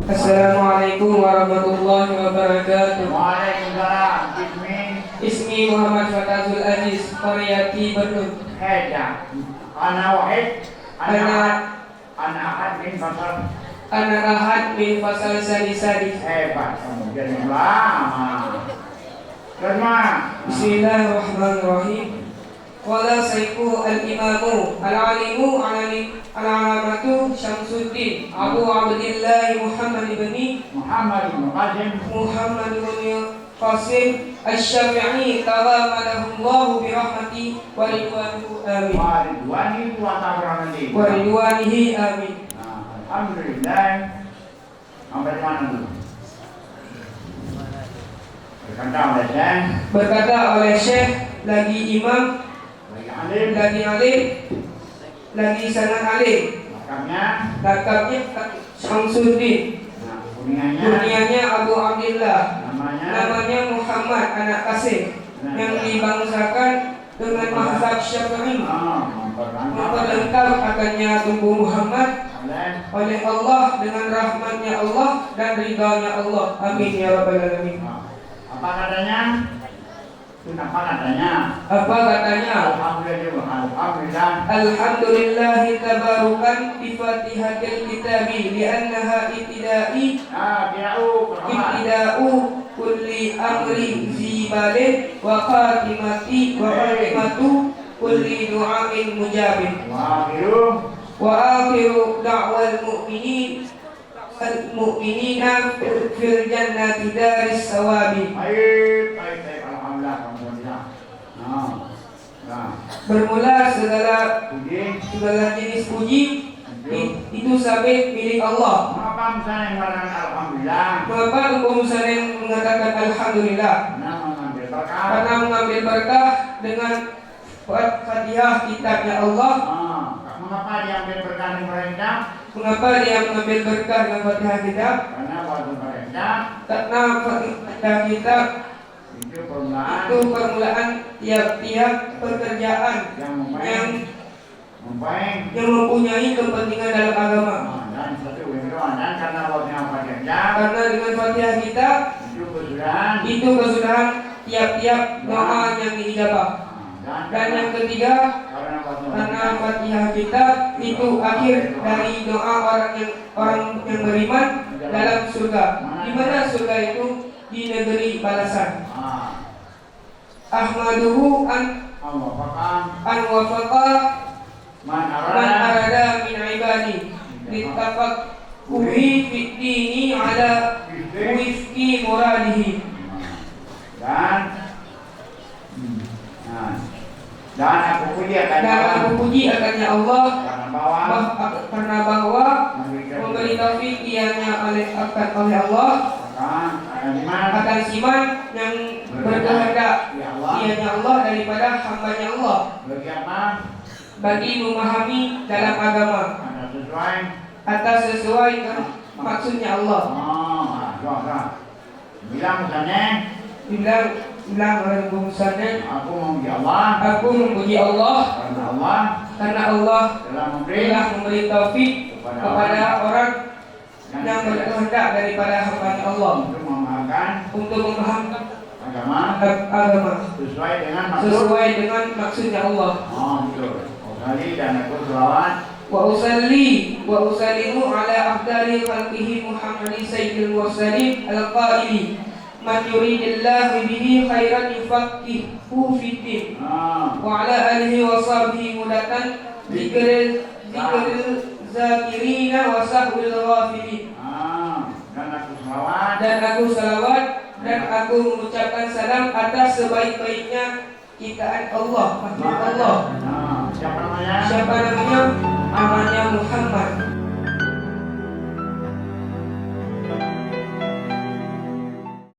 Assalamualaikum warahmatullahi wabarakatuh. Waalaikumsalam. Ismi Muhammad Fatazul Aziz, Qaryati Bandung. Heja. Ana wahid. Ana ahad min fasal. Ana ahad min fasal sadis. Hebat kamu jadi lama. Terima. Bismillahirrahmanirrahim. Qala Sayyidul Al-Imamu Al-Alimu Al-Alamatu Syamsuddin Abu Abdillah Muhammad bin Qasim Asy-Syafi'i tawamalahullahu birahmati wa ridwanuhu amin. Wa ridwanihi amin. Alhamdulillah. Sampai di mana dulu? Berkata oleh Syekh, lagi imam, lagi alim, lagi sangat alim. Lakabnya Syamsuddin. Kunyanya Abu Abdillah. Namanya Muhammad anak Qasim, yang dibangsakan dengan mazhab Syafi'i. Memperlengkap akannya tubuh Muhammad oleh Allah dengan rahmatnya Allah dan ridhanya Allah. Amin ya rabbal alamin. Apa katanya? Apa katanya? Alhamdulillah tabarukan bi Fatihatil Kitabi li'annaha ibtida'u kulli amri zibalin wa khatimatu kulli du'ain mujabin. Wa akhiru da'wal mu'minina fil jannati daris sawabi. Bermula segala jenis puji itu sabit milik Allah. Mengapa engkau yang mengatakan Alhamdulillah? Karena mengambil berkah dengan Fatihah kitabnya Allah. Mengapa dia ambil berkah dengan Fatihah? Mengapa dia mengambil berkah dengan Fatihah kitab? Karena Fatihah kitab itu permulaan tiap-tiap pekerjaan yang mempunyai kepentingan dalam agama. Karena dengan Fatihah kitab itu kesudahan tiap-tiap doa yang diijabah. Dan yang ketiga, karena Fatihah kitab itu akhir dari doa orang yang beriman dalam surga. Di mana surga itu? Di negeri balasan. Ahmaduhu an wafaqa man arada min ibadi litafaqquhi fid dini ala wifqi muradihi. Dan aku puji akannya Allah karena bahwa memberi taufik ianya oleh Allah akan siman yang berkehendak ianya Allah daripada hambanya Allah bagi memahami dalam agama atas sesuai maksudnya Allah. Bilang oleh Muhammad, aku memuji Allah karena Allah telah memberi taufik kepada orang yang berkehendak daripada hamba Allah untuk memahami agama sesuai dengan maksudnya Allah. Wa usallimu ala afdali khalqihi Muhammadin sayyidil mursalin al-qaili man yuridillahu bihi khairan yufaqihuhu fid-din wa ala alihi wa sahbihi mudatan dzikril zakirina wa sahbil ghafilin. Dan aku salawat dan aku mengucapkan salam atas sebaik-baiknya ciptaan Allah, makhluk Allah. Siapa namanya? Namanya Muhammad.